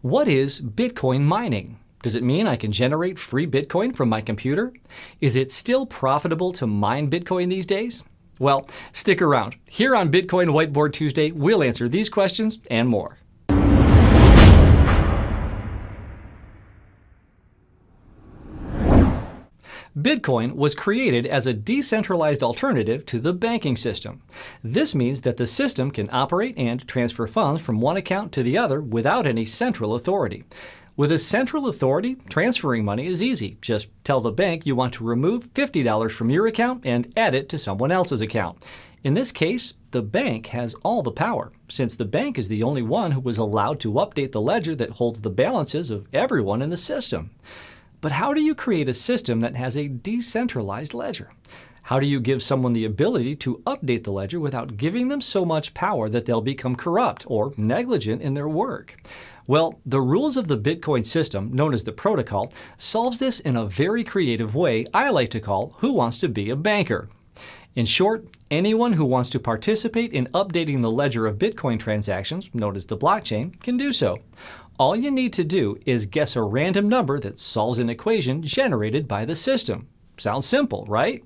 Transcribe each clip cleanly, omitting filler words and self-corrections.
What is Bitcoin mining? Does it mean I can generate free Bitcoin from my computer? Is it still profitable to mine Bitcoin these days? Well, stick around. Here on Bitcoin Whiteboard Tuesday, we'll answer these questions and more. Bitcoin was created as a decentralized alternative to the banking system. This means that the system can operate and transfer funds from one account to the other without any central authority. With a central authority, transferring money is easy. Just tell the bank you want to remove $50 from your account and add it to someone else's account. In this case, the bank has all the power, since the bank is the only one who was allowed to update the ledger that holds the balances of everyone in the system. But how do you create a system that has a decentralized ledger? How do you give someone the ability to update the ledger without giving them so much power that they'll become corrupt or negligent in their work? Well, the rules of the Bitcoin system, known as the protocol, solves this in a very creative way I like to call Who Wants to Be a Banker? In short, anyone who wants to participate in updating the ledger of Bitcoin transactions, known as the blockchain, can do so. All you need to do is guess a random number that solves an equation generated by the system. Sounds simple, right?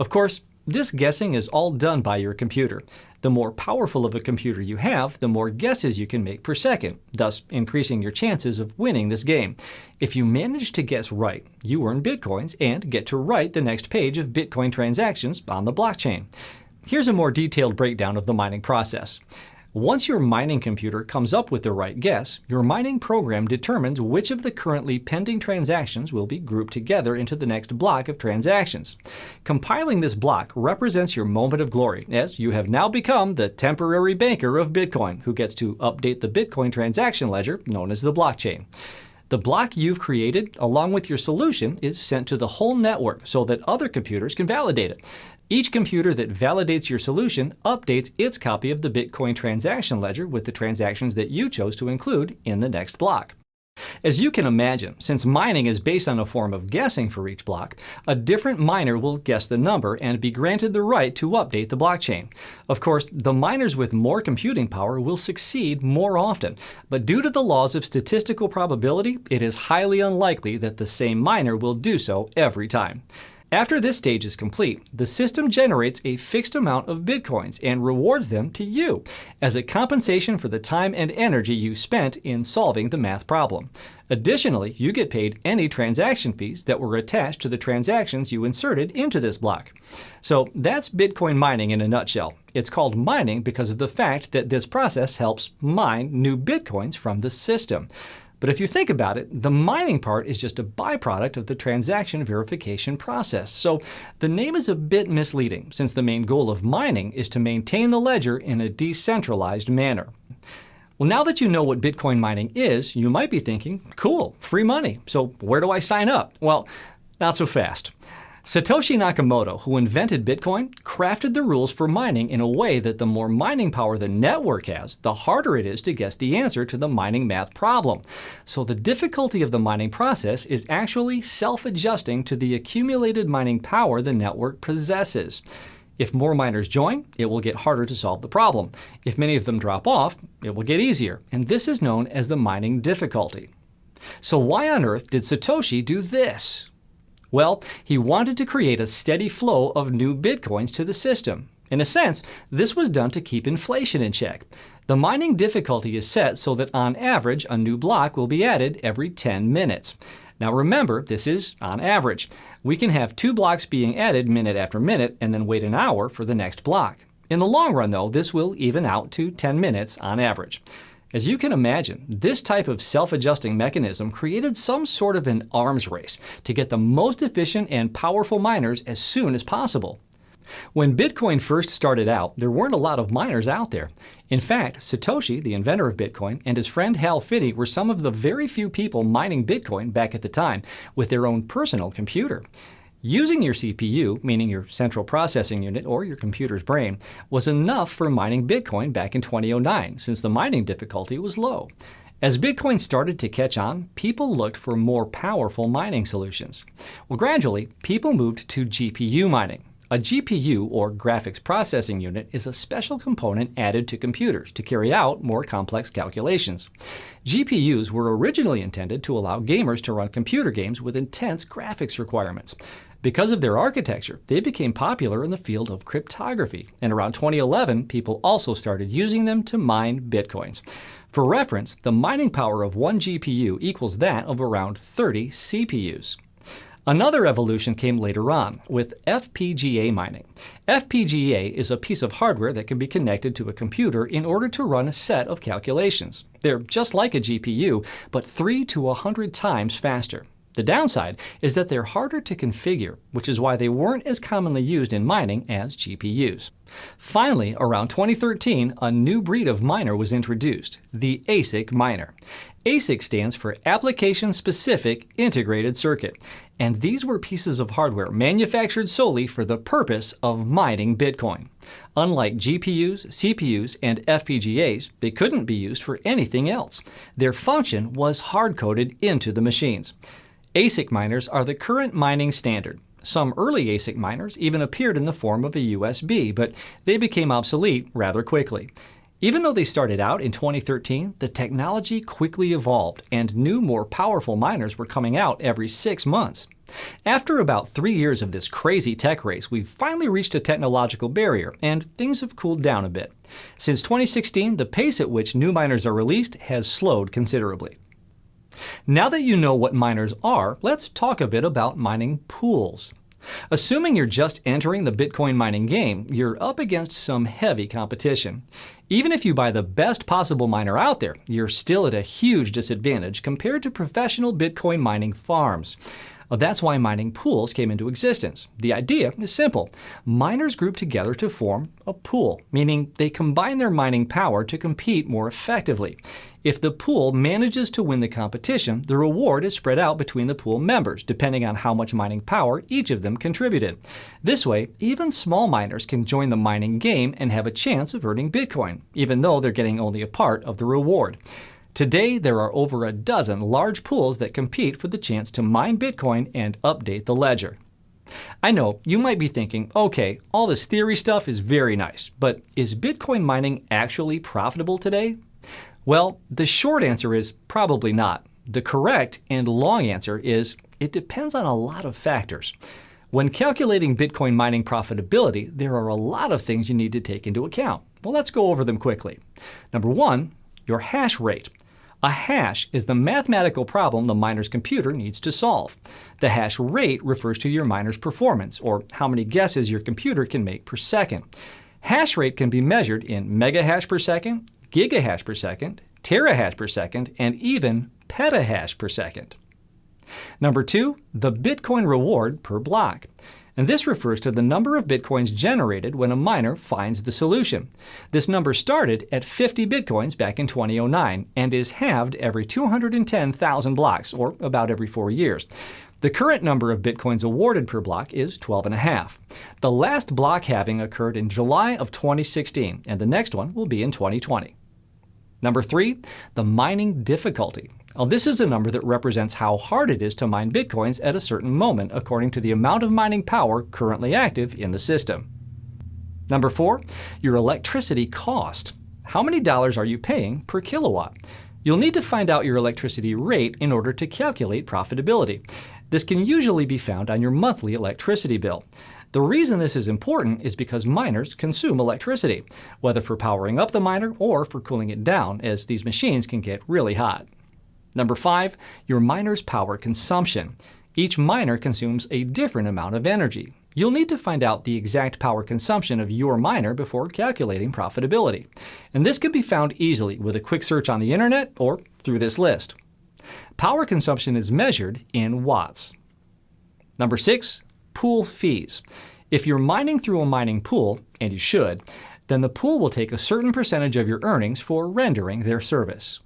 Of course, this guessing is all done by your computer. The more powerful of a computer you have, the more guesses you can make per second, thus increasing your chances of winning this game. If you manage to guess right, you earn Bitcoins and get to write the next page of Bitcoin transactions on the blockchain. Here's a more detailed breakdown of the mining process. Once your mining computer comes up with the right guess, your mining program determines which of the currently pending transactions will be grouped together into the next block of transactions. Compiling this block represents your moment of glory, as you have now become the temporary banker of Bitcoin, who gets to update the Bitcoin transaction ledger, known as the blockchain. The block you've created, along with your solution, is sent to the whole network so that other computers can validate it. Each computer that validates your solution updates its copy of the Bitcoin transaction ledger with the transactions that you chose to include in the next block. As you can imagine, since mining is based on a form of guessing for each block, a different miner will guess the number and be granted the right to update the blockchain. Of course, the miners with more computing power will succeed more often, but due to the laws of statistical probability, it is highly unlikely that the same miner will do so every time. After this stage is complete, the system generates a fixed amount of Bitcoins and rewards them to you as a compensation for the time and energy you spent in solving the math problem. Additionally, you get paid any transaction fees that were attached to the transactions you inserted into this block. So that's Bitcoin mining in a nutshell. It's called mining because of the fact that this process helps mine new Bitcoins from the system. But if you think about it, the mining part is just a byproduct of the transaction verification process. So the name is a bit misleading, since the main goal of mining is to maintain the ledger in a decentralized manner. Well, now that you know what Bitcoin mining is, you might be thinking, cool, free money, so where do I sign up? Well, not so fast. Satoshi Nakamoto, who invented Bitcoin, crafted the rules for mining in a way that the more mining power the network has, the harder it is to guess the answer to the mining math problem. So the difficulty of the mining process is actually self-adjusting to the accumulated mining power the network possesses. If more miners join, it will get harder to solve the problem. If many of them drop off, it will get easier. And this is known as the mining difficulty. So why on earth did Satoshi do this? Well, he wanted to create a steady flow of new Bitcoins to the system. In a sense, this was done to keep inflation in check. The mining difficulty is set so that on average, a new block will be added every 10 minutes. Now remember, this is on average. We can have 2 blocks being added minute after minute and then wait an hour for the next block. In the long run, though, this will even out to 10 minutes on average. As you can imagine, this type of self-adjusting mechanism created some sort of an arms race to get the most efficient and powerful miners as soon as possible. When Bitcoin first started out, there weren't a lot of miners out there. In fact, Satoshi, the inventor of Bitcoin, and his friend Hal Finney were some of the very few people mining Bitcoin back at the time with their own personal computer. Using your CPU, meaning your central processing unit or your computer's brain, was enough for mining Bitcoin back in 2009, since the mining difficulty was low. As Bitcoin started to catch on, people looked for more powerful mining solutions. Well, gradually, people moved to GPU mining. A GPU, or graphics processing unit, is a special component added to computers to carry out more complex calculations. GPUs were originally intended to allow gamers to run computer games with intense graphics requirements. Because of their architecture, they became popular in the field of cryptography, and around 2011, people also started using them to mine bitcoins. For reference, the mining power of one GPU equals that of around 30 CPUs. Another evolution came later on, with FPGA mining. FPGA is a piece of hardware that can be connected to a computer in order to run a set of calculations. They're just like a GPU, but 3 to 100 times faster. The downside is that they're harder to configure, which is why they weren't as commonly used in mining as GPUs. Finally, around 2013, a new breed of miner was introduced, the ASIC miner. ASIC stands for Application-Specific Integrated Circuit, and these were pieces of hardware manufactured solely for the purpose of mining Bitcoin. Unlike GPUs, CPUs, and FPGAs, they couldn't be used for anything else. Their function was hard-coded into the machines. ASIC miners are the current mining standard. Some early ASIC miners even appeared in the form of a USB, but they became obsolete rather quickly. Even though they started out in 2013, the technology quickly evolved, and new, more powerful miners were coming out every 6 months. After about 3 years of this crazy tech race, we've finally reached a technological barrier, and things have cooled down a bit. Since 2016, the pace at which new miners are released has slowed considerably. Now that you know what miners are, let's talk a bit about mining pools. Assuming you're just entering the Bitcoin mining game, you're up against some heavy competition. Even if you buy the best possible miner out there, you're still at a huge disadvantage compared to professional Bitcoin mining farms. That's why mining pools came into existence. The idea is simple. Miners group together to form a pool, meaning they combine their mining power to compete more effectively. If the pool manages to win the competition, the reward is spread out between the pool members, depending on how much mining power each of them contributed. This way, even small miners can join the mining game and have a chance of earning Bitcoin, even though they're getting only a part of the reward. Today, there are over a dozen large pools that compete for the chance to mine Bitcoin and update the ledger. I know you might be thinking, okay, all this theory stuff is very nice, but is Bitcoin mining actually profitable today? Well, the short answer is probably not. The correct and long answer is it depends on a lot of factors. When calculating Bitcoin mining profitability, there are a lot of things you need to take into account. Well, let's go over them quickly. Number one, your hash rate. A hash is the mathematical problem the miner's computer needs to solve. The hash rate refers to your miner's performance, or how many guesses your computer can make per second. Hash rate can be measured in megahash per second, gigahash per second, terahash per second, and even petahash per second. Number two, the Bitcoin reward per block. And this refers to the number of Bitcoins generated when a miner finds the solution. This number started at 50 Bitcoins back in 2009 and is halved every 210,000 blocks, or about every 4 years. The current number of Bitcoins awarded per block is 12.5. The last block halving occurred in July of 2016, and the next one will be in 2020. Number three, the mining difficulty. Now, this is a number that represents how hard it is to mine Bitcoins at a certain moment according to the amount of mining power currently active in the system. Number four, your electricity cost. How many dollars are you paying per kilowatt? You'll need to find out your electricity rate in order to calculate profitability. This can usually be found on your monthly electricity bill. The reason this is important is because miners consume electricity, whether for powering up the miner or for cooling it down, as these machines can get really hot. Number five, your miner's power consumption. Each miner consumes a different amount of energy. You'll need to find out the exact power consumption of your miner before calculating profitability. And this can be found easily with a quick search on the internet or through this list. Power consumption is measured in watts. Number six, pool fees. If you're mining through a mining pool, and you should, then the pool will take a certain percentage of your earnings for rendering their service.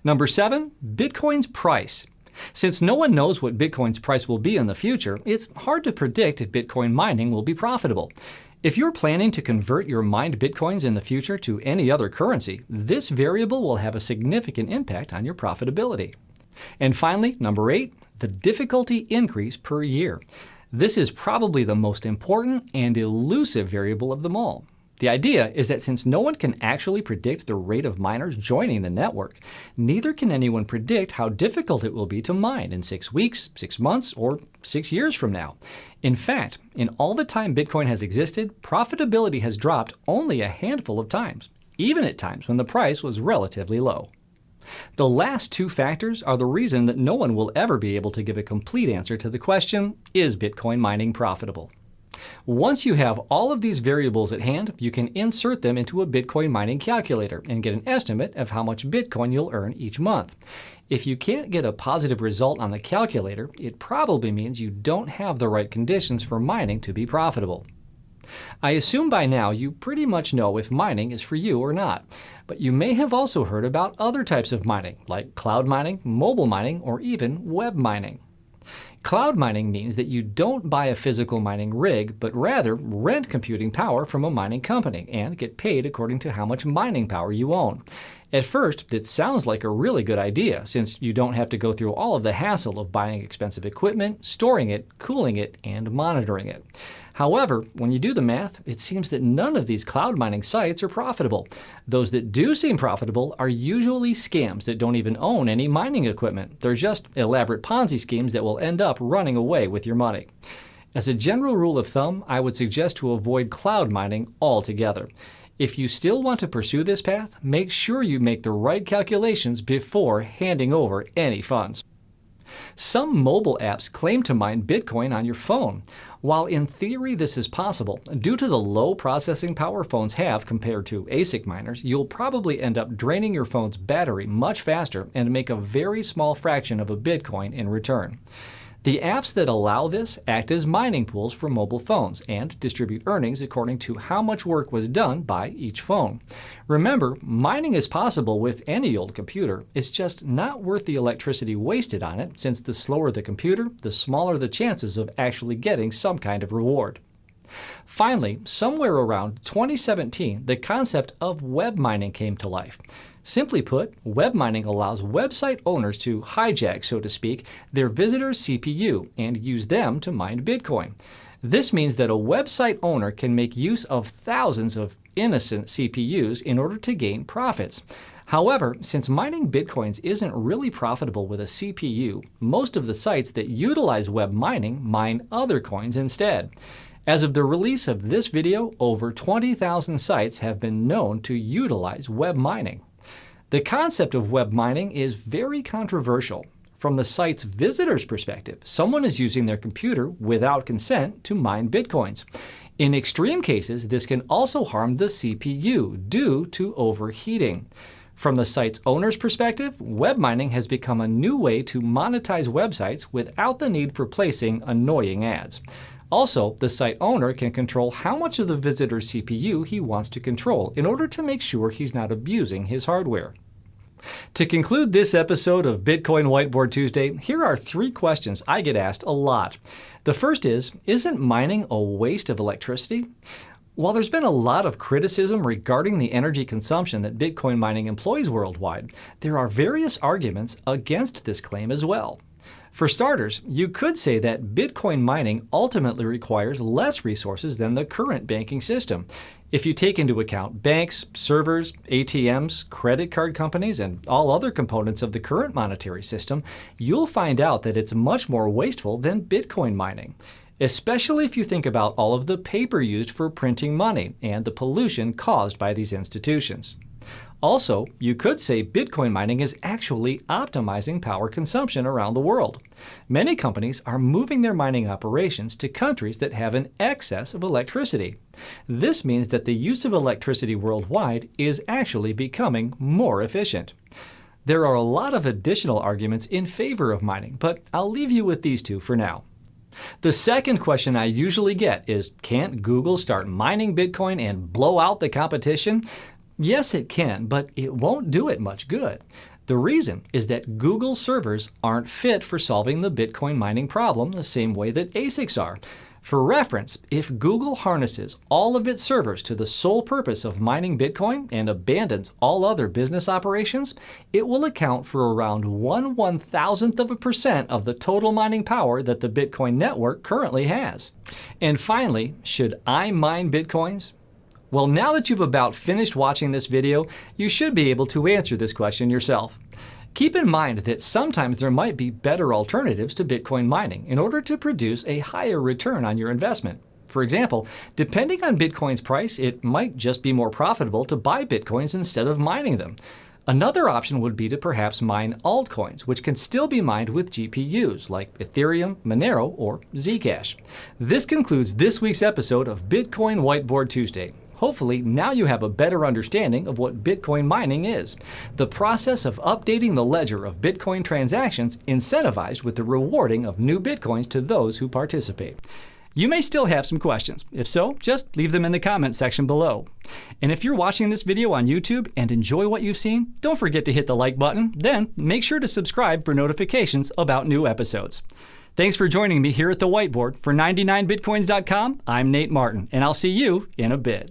Number seven, Bitcoin's price. Since no one knows what Bitcoin's price will be in the future, it's hard to predict if Bitcoin mining will be profitable. If you're planning to convert your mined Bitcoins in the future to any other currency, this variable will have a significant impact on your profitability. And finally, number eight, the difficulty increase per year. This is probably the most important and elusive variable of them all. The idea is that since no one can actually predict the rate of miners joining the network, neither can anyone predict how difficult it will be to mine in 6 weeks, 6 months, or 6 years from now. In fact, in all the time Bitcoin has existed, profitability has dropped only a handful of times, even at times when the price was relatively low. The last two factors are the reason that no one will ever be able to give a complete answer to the question, is Bitcoin mining profitable? Once you have all of these variables at hand, you can insert them into a Bitcoin mining calculator and get an estimate of how much Bitcoin you'll earn each month. If you can't get a positive result on the calculator, it probably means you don't have the right conditions for mining to be profitable. I assume by now you pretty much know if mining is for you or not, but you may have also heard about other types of mining, like cloud mining, mobile mining, or even web mining. Cloud mining means that you don't buy a physical mining rig, but rather rent computing power from a mining company and get paid according to how much mining power you own. At first, it sounds like a really good idea, since you don't have to go through all of the hassle of buying expensive equipment, storing it, cooling it, and monitoring it. However, when you do the math, it seems that none of these cloud mining sites are profitable. Those that do seem profitable are usually scams that don't even own any mining equipment. They're just elaborate Ponzi schemes that will end up running away with your money. As a general rule of thumb, I would suggest to avoid cloud mining altogether. If you still want to pursue this path, make sure you make the right calculations before handing over any funds. Some mobile apps claim to mine Bitcoin on your phone. While in theory this is possible, due to the low processing power phones have compared to ASIC miners, you'll probably end up draining your phone's battery much faster and make a very small fraction of a Bitcoin in return. The apps that allow this act as mining pools for mobile phones and distribute earnings according to how much work was done by each phone. Remember, mining is possible with any old computer. It's just not worth the electricity wasted on it, since the slower the computer, the smaller the chances of actually getting some kind of reward. Finally, somewhere around 2017, the concept of web mining came to life. Simply put, web mining allows website owners to hijack, so to speak, their visitors' CPU and use them to mine Bitcoin. This means that a website owner can make use of thousands of innocent CPUs in order to gain profits. However, since mining Bitcoins isn't really profitable with a CPU, most of the sites that utilize web mining mine other coins instead. As of the release of this video, over 20,000 sites have been known to utilize web mining. The concept of web mining is very controversial. From the site's visitor's perspective, someone is using their computer without consent to mine Bitcoins. In extreme cases, this can also harm the CPU due to overheating. From the site's owner's perspective, web mining has become a new way to monetize websites without the need for placing annoying ads. Also, the site owner can control how much of the visitor's CPU he wants to control in order to make sure he's not abusing his hardware. To conclude this episode of Bitcoin Whiteboard Tuesday, here are 3 questions I get asked a lot. The first is, isn't mining a waste of electricity? While there's been a lot of criticism regarding the energy consumption that Bitcoin mining employs worldwide, there are various arguments against this claim as well. For starters, you could say that Bitcoin mining ultimately requires less resources than the current banking system. If you take into account banks, servers, ATMs, credit card companies, and all other components of the current monetary system, you'll find out that it's much more wasteful than Bitcoin mining. Especially if you think about all of the paper used for printing money and the pollution caused by these institutions. Also, you could say Bitcoin mining is actually optimizing power consumption around the world. Many companies are moving their mining operations to countries that have an excess of electricity. This means that the use of electricity worldwide is actually becoming more efficient. There are a lot of additional arguments in favor of mining, but I'll leave you with these 2 for now. The second question I usually get is, can't Google start mining Bitcoin and blow out the competition? Yes, it can, but it won't do it much good. The reason is that Google servers aren't fit for solving the Bitcoin mining problem the same way that ASICs are. For reference, if Google harnesses all of its servers to the sole purpose of mining Bitcoin and abandons all other business operations, it will account for around 1/1000% of the total mining power that the Bitcoin network currently has. And finally, should I mine Bitcoins? Well, now that you've about finished watching this video, you should be able to answer this question yourself. Keep in mind that sometimes there might be better alternatives to Bitcoin mining in order to produce a higher return on your investment. For example, depending on Bitcoin's price, it might just be more profitable to buy Bitcoins instead of mining them. Another option would be to perhaps mine altcoins, which can still be mined with GPUs like Ethereum, Monero, or Zcash. This concludes this week's episode of Bitcoin Whiteboard Tuesday. Hopefully, now you have a better understanding of what Bitcoin mining is, the process of updating the ledger of Bitcoin transactions incentivized with the rewarding of new Bitcoins to those who participate. You may still have some questions. If so, just leave them in the comments section below. And if you're watching this video on YouTube and enjoy what you've seen, don't forget to hit the like button, then make sure to subscribe for notifications about new episodes. Thanks for joining me here at the whiteboard. For 99bitcoins.com, I'm Nate Martin, and I'll see you in a bit.